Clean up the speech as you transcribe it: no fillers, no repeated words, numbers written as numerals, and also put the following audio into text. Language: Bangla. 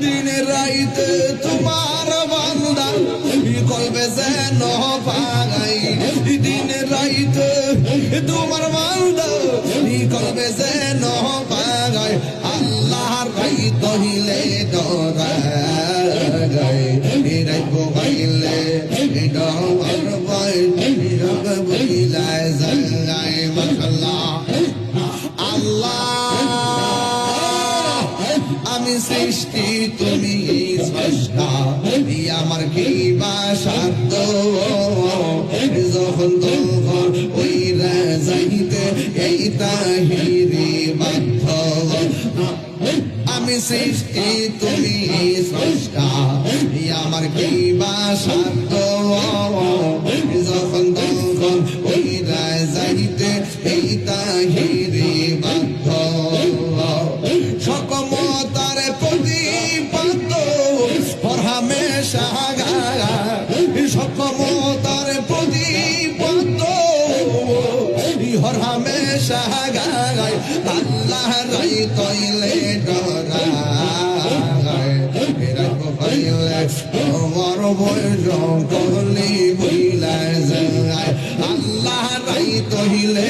দিন রাইতে তোমার বান্দা কলবে যেন পাগাই দিন রাইতে তোমার বান্দা কলবে যেন পাগাই আল্লাহর রাই তহিলে ডরাই রাইব গাইলে ডর বই রব বইলায় জাগাই মাশাআল্লাহ আল্লাহ আমি সৃষ্টি তুমি স্রষ্টা আমার কি বাসাত যখন তখন ওই যাইতে এই তাহিরি বাধ্য আমি সৃষ্টি তুমি স্রষ্টা আমার কি বাসাত যখন তখন ওই যাইতে এই তাহিরি বাধ্য সকমতার প্রতিপাদ্য হরহামেশা সকমতার প্রতিপাদ্য হরহামেশা গায় আল্লাহ রাই তৈলে ডরায় তোমার বয়স কলি বইলা যায় আল্লাহ রাই তহিলে